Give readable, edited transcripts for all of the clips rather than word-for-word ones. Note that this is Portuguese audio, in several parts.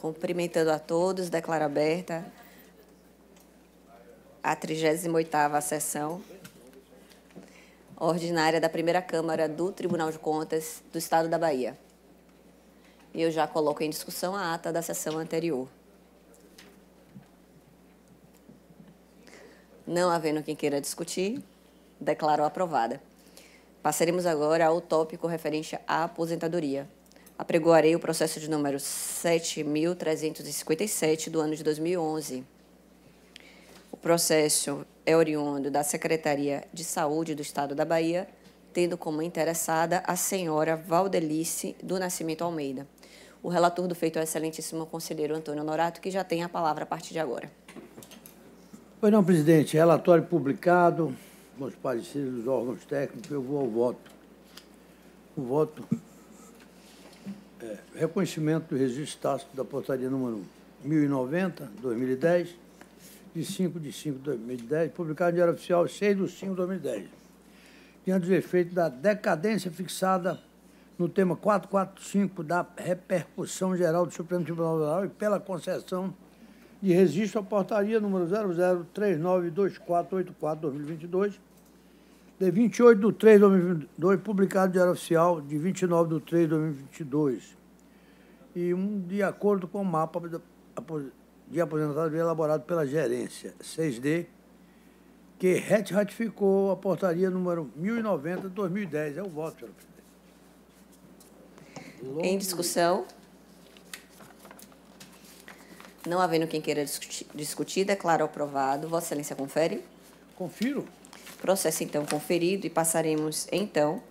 Cumprimentando a todos, declaro aberta a 38ª sessão ordinária da Primeira Câmara do Tribunal de Contas do Estado da Bahia. E eu já coloco em discussão a ata da sessão anterior. Não havendo quem queira discutir, declaro aprovada. Passaremos agora ao tópico referente à aposentadoria. Apregoarei o processo de número 7.357 do ano de 2011. O processo é oriundo da Secretaria de Saúde do Estado da Bahia, tendo como interessada a senhora Valdelice do Nascimento Almeida. O relator do feito é o excelentíssimo conselheiro Antônio Honorato, que já tem a palavra a partir de agora. Pois não, presidente. Relatório publicado, com os pareceres dos órgãos técnicos, eu vou ao voto. O voto é reconhecimento do registro tácito da portaria número 1090, 2010, de 5 de 5 de 2010, publicado no Diário Oficial 6 de 5 de 2010, diante dos efeitos da decadência fixada no tema 445 da repercussão geral do Supremo Tribunal Federal e pela concessão de registro à portaria número 00392484/2022, de 28 de 3 de 2022, publicado no Diário Oficial de 29 de 3 de 2022, e de acordo com o mapa de aposentadoria elaborado pela gerência 6D, que ratificou a portaria número 1090 de 2010. É o voto, senhor presidente. Em discussão. Não havendo quem queira discutir, declaro aprovado. Vossa Excelência confere? Confiro. Processo, então, conferido, e passaremos, então,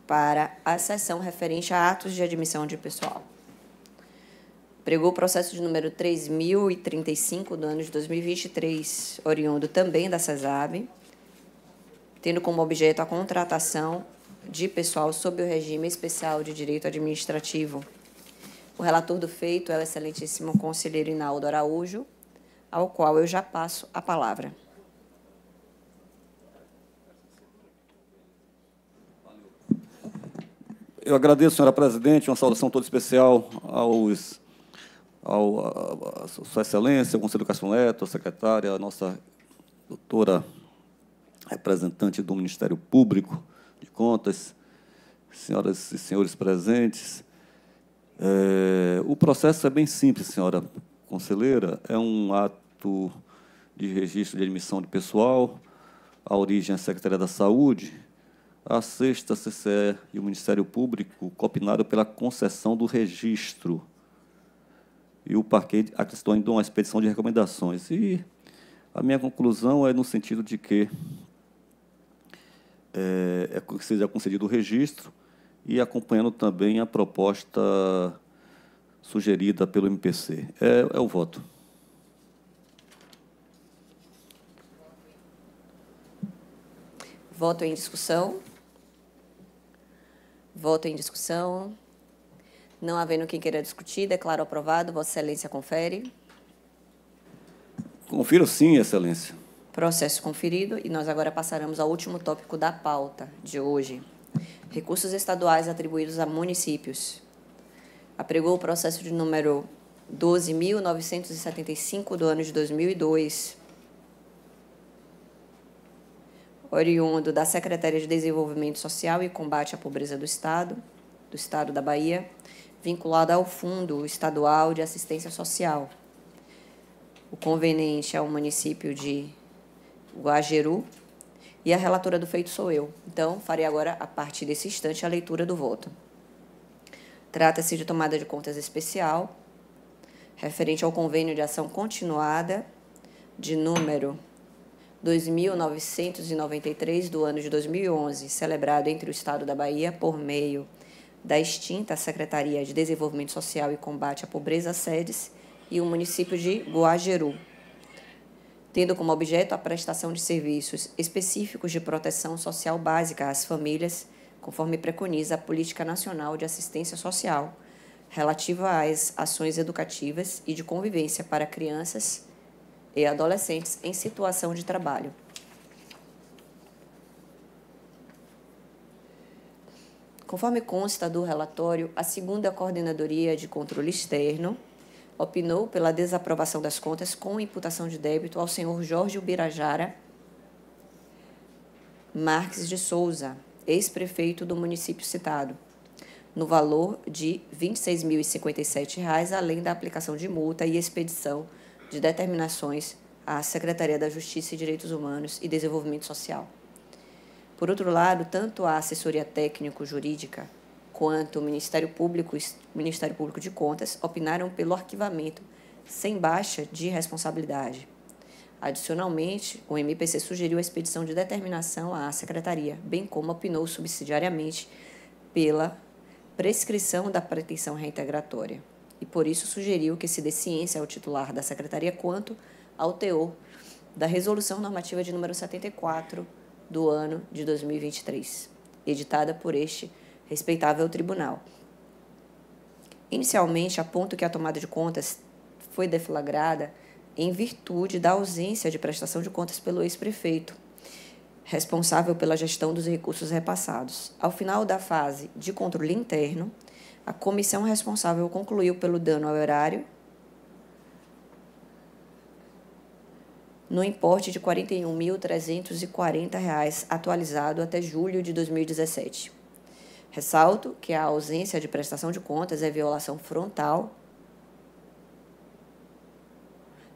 para a sessão referente a atos de admissão de pessoal. Pregou o processo de número 3.035 do ano de 2023, oriundo também da CESAB, tendo como objeto a contratação de pessoal sob o regime especial de direito administrativo. O relator do feito é o excelentíssimo conselheiro Inaldo Araújo, ao qual eu já passo a palavra. Eu agradeço, senhora presidente, uma saudação toda especial à Sua Excelência, ao Conselho Castro Neto, à secretária, a nossa doutora representante do Ministério Público de Contas, senhoras e senhores presentes. O processo é bem simples, senhora conselheira, é um ato de registro de admissão de pessoal, a origem é a Secretaria da Saúde, a 6ª CCE e o Ministério Público cooptaram pela concessão do registro, e o parquet acrescentou ainda uma expedição de recomendações. E a minha conclusão é no sentido de que seja concedido o registro e acompanhando também a proposta sugerida pelo MPC. É o voto. Voto em discussão. Voto em discussão. Não havendo quem queira discutir, declaro aprovado. Vossa Excelência confere? Confiro sim, Excelência. Processo conferido, e nós agora passaremos ao último tópico da pauta de hoje. Recursos estaduais atribuídos a municípios. Apregou o processo de número 12.975 do ano de 2002, oriundo da Secretaria de Desenvolvimento Social e Combate à Pobreza do Estado da Bahia, vinculado ao Fundo Estadual de Assistência Social. O conveniente é o município de Guajeru, e a relatora do feito sou eu. Então, farei agora, a partir desse instante, a leitura do voto. Trata-se de tomada de contas especial, referente ao convênio de ação continuada, de número 2.993 do ano de 2011, celebrado entre o Estado da Bahia por meio da extinta Secretaria de Desenvolvimento Social e Combate à Pobreza, SEDES, e o município de Guajeru, tendo como objeto a prestação de serviços específicos de proteção social básica às famílias, conforme preconiza a Política Nacional de Assistência Social, relativa às ações educativas e de convivência para crianças e adolescentes em situação de trabalho. Conforme consta do relatório, a 2ª Coordenadoria de Controle Externo opinou pela desaprovação das contas com imputação de débito ao senhor Jorge Ubirajara Marques de Souza, ex-prefeito do município citado, no valor de R$ 26.057, além da aplicação de multa e expedição de determinações à Secretaria da Justiça e Direitos Humanos e Desenvolvimento Social. Por outro lado, tanto a assessoria técnico-jurídica quanto o Ministério Público de Contas opinaram pelo arquivamento sem baixa de responsabilidade. Adicionalmente, o MPC sugeriu a expedição de determinação à Secretaria, bem como opinou subsidiariamente pela prescrição da pretensão reintegratória, e por isso sugeriu que se dê ciência ao titular da Secretaria quanto ao teor da Resolução Normativa de número 74 do ano de 2023, editada por este respeitável tribunal. Inicialmente, aponto que a tomada de contas foi deflagrada em virtude da ausência de prestação de contas pelo ex-prefeito, responsável pela gestão dos recursos repassados. Ao final da fase de controle interno, a comissão responsável concluiu pelo dano ao erário no importe de R$ 41.340, atualizado até julho de 2017. Ressalto que a ausência de prestação de contas é violação frontal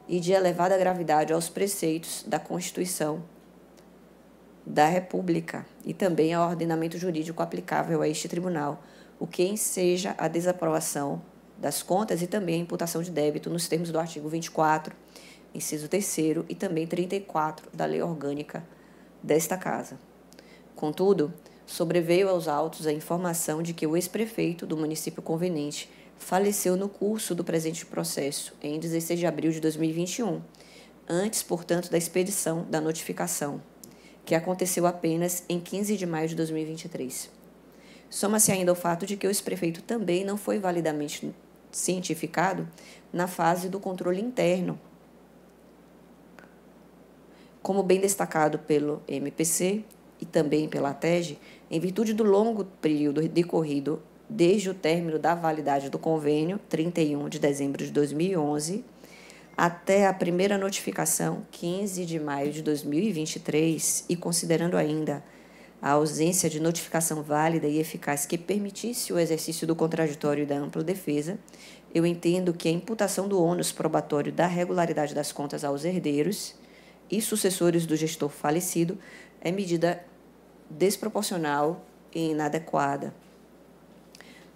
e de elevada gravidade aos preceitos da Constituição da República e também ao ordenamento jurídico aplicável a este tribunal, o que enseja a desaprovação das contas e também a imputação de débito nos termos do artigo 24, inciso 3º e também 34 da Lei Orgânica desta Casa. Contudo, sobreveio aos autos a informação de que o ex-prefeito do município conveniente faleceu no curso do presente processo, em 16 de abril de 2021, antes, portanto, da expedição da notificação, que aconteceu apenas em 15 de maio de 2023. Soma-se ainda o fato de que o ex-prefeito também não foi validamente cientificado na fase do controle interno, como bem destacado pelo MPC e também pela ATEG, em virtude do longo período decorrido desde o término da validade do convênio, 31 de dezembro de 2011, até a primeira notificação, 15 de maio de 2023, e considerando ainda a ausência de notificação válida e eficaz que permitisse o exercício do contraditório e da ampla defesa, eu entendo que a imputação do ônus probatório da regularidade das contas aos herdeiros e sucessores do gestor falecido é medida desproporcional e inadequada.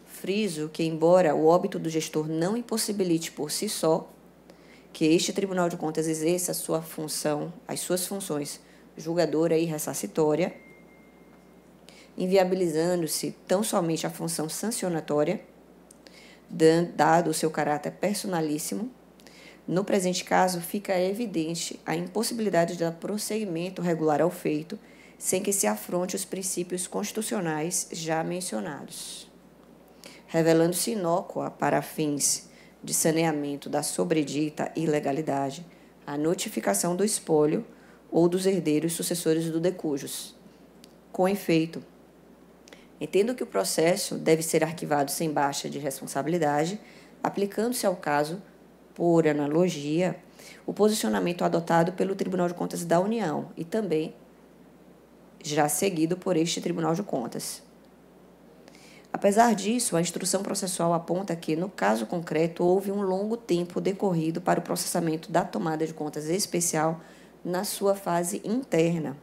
Friso que, embora o óbito do gestor não impossibilite por si só que este Tribunal de Contas exerça as suas funções julgadora e ressarcitória, inviabilizando-se tão somente a função sancionatória, dado o seu caráter personalíssimo, no presente caso fica evidente a impossibilidade de prosseguimento regular ao feito, sem que se afronte os princípios constitucionais já mencionados, revelando-se inócua para fins de saneamento da sobredita ilegalidade a notificação do espólio ou dos herdeiros sucessores do decujus. Com efeito, entendo que o processo deve ser arquivado sem baixa de responsabilidade, aplicando-se ao caso, por analogia, o posicionamento adotado pelo Tribunal de Contas da União e também já seguido por este Tribunal de Contas. Apesar disso, a instrução processual aponta que, no caso concreto, houve um longo tempo decorrido para o processamento da tomada de contas especial na sua fase interna,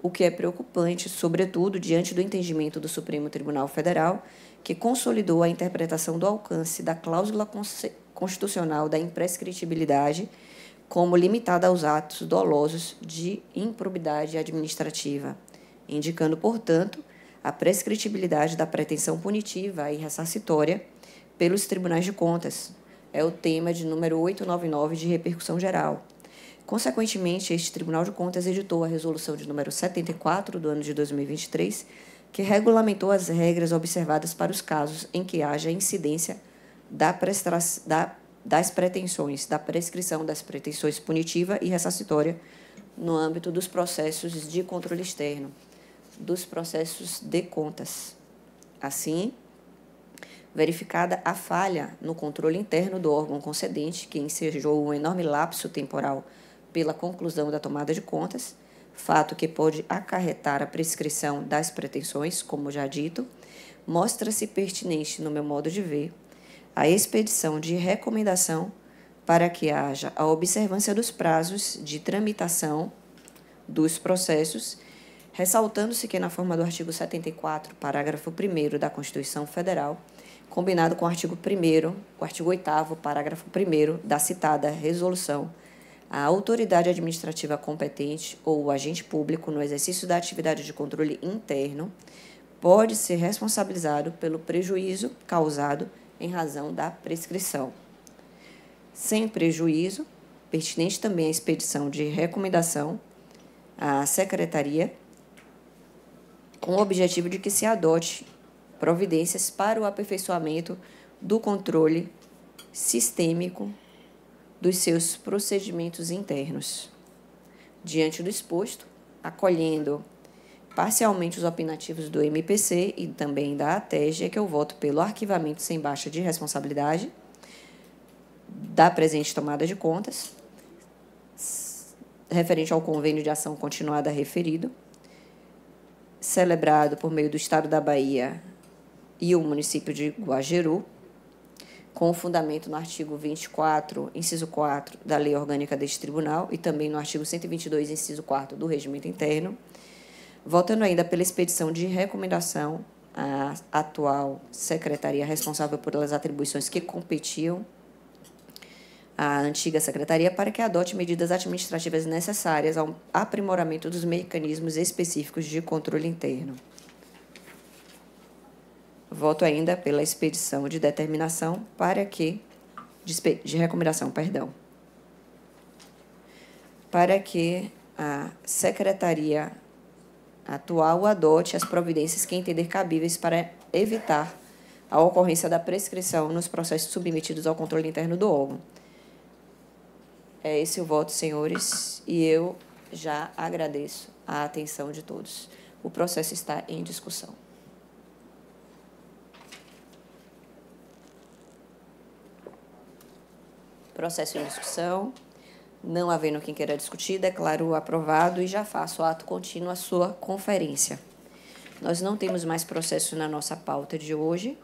o que é preocupante, sobretudo, diante do entendimento do Supremo Tribunal Federal, que consolidou a interpretação do alcance da cláusula constitucional da imprescritibilidade como limitada aos atos dolosos de improbidade administrativa, indicando, portanto, a prescritibilidade da pretensão punitiva e ressarcitória pelos tribunais de contas. É o tema de número 899 de repercussão geral. Consequentemente, este Tribunal de Contas editou a resolução de número 74 do ano de 2023, que regulamentou as regras observadas para os casos em que haja incidência das pretensões, da prescrição das pretensões punitiva e ressarcitória no âmbito dos processos de controle externo, dos processos de contas. Assim, verificada a falha no controle interno do órgão concedente, que ensejou um enorme lapso temporal pela conclusão da tomada de contas, fato que pode acarretar a prescrição das pretensões, como já dito, mostra-se pertinente, no meu modo de ver, a expedição de recomendação para que haja a observância dos prazos de tramitação dos processos, ressaltando-se que, na forma do artigo 74, parágrafo 1º da Constituição Federal, combinado com o artigo 8º, parágrafo 1º da citada resolução, a autoridade administrativa competente ou o agente público no exercício da atividade de controle interno pode ser responsabilizado pelo prejuízo causado em razão da prescrição. Sem prejuízo, pertinente também a expedição de recomendação à Secretaria com o objetivo de que se adote providências para o aperfeiçoamento do controle sistêmico dos seus procedimentos internos. Diante do exposto, acolhendo parcialmente os opinativos do MPC e também da ATEG, é que eu voto pelo arquivamento sem baixa de responsabilidade da presente tomada de contas, referente ao convênio de ação continuada referido, celebrado por meio do Estado da Bahia e o município de Guajeru, com fundamento no artigo 24, inciso 4 da Lei Orgânica deste Tribunal e também no artigo 122, inciso 4 do Regimento Interno, votando ainda pela expedição de recomendação à atual secretaria responsável pelas atribuições que competiam à antiga secretaria para que adote medidas administrativas necessárias ao aprimoramento dos mecanismos específicos de controle interno. Voto ainda pela expedição de determinação para que de recomendação, para que a secretaria atual adote as providências que entender cabíveis para evitar a ocorrência da prescrição nos processos submetidos ao controle interno do órgão. É esse o voto, senhores, e eu já agradeço a atenção de todos. O processo está em discussão. Processo em discussão. Não havendo quem queira discutir, declaro aprovado e já faço ato contínuo a sua conferência. Nós não temos mais processo na nossa pauta de hoje.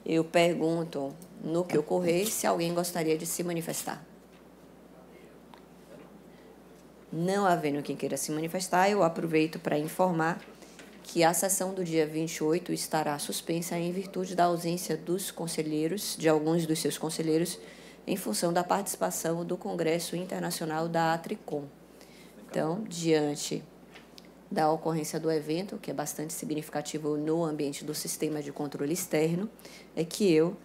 Eu pergunto, no que ocorrer, se alguém gostaria de se manifestar. Não havendo quem queira se manifestar, eu aproveito para informar que a sessão do dia 28 estará suspensa em virtude da ausência dos conselheiros, de alguns dos seus conselheiros, em função da participação do Congresso Internacional da Atricom. Então, diante da ocorrência do evento, que é bastante significativo no ambiente do sistema de controle externo, é que eu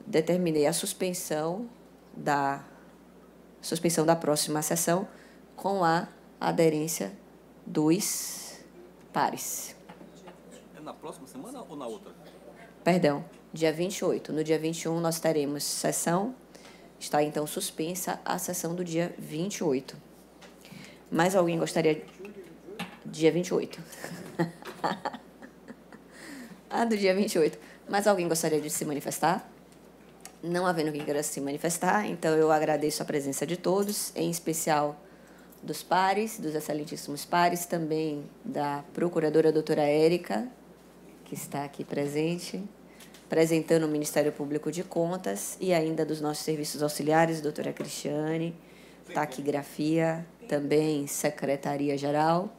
determinei a suspensão da próxima sessão com a aderência dos pares. É na próxima semana ou na outra? Perdão, dia 28. No dia 21 nós teremos sessão. Está, então, suspensa a sessão do dia 28. Mais alguém gostaria... Dia 28. Do dia 28. Mais alguém gostaria de se manifestar? Não havendo quem queira se manifestar, então eu agradeço a presença de todos, em especial dos pares, dos excelentíssimos pares, também da procuradora doutora Érica, que está aqui presente, apresentando o Ministério Público de Contas, e ainda dos nossos serviços auxiliares, doutora Cristiane, taquigrafia, também secretaria-geral,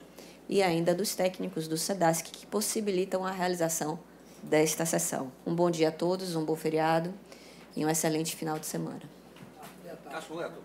e ainda dos técnicos do SEDASC, que possibilitam a realização desta sessão. Um bom dia a todos, um bom feriado e um excelente final de semana. Cacho Neto.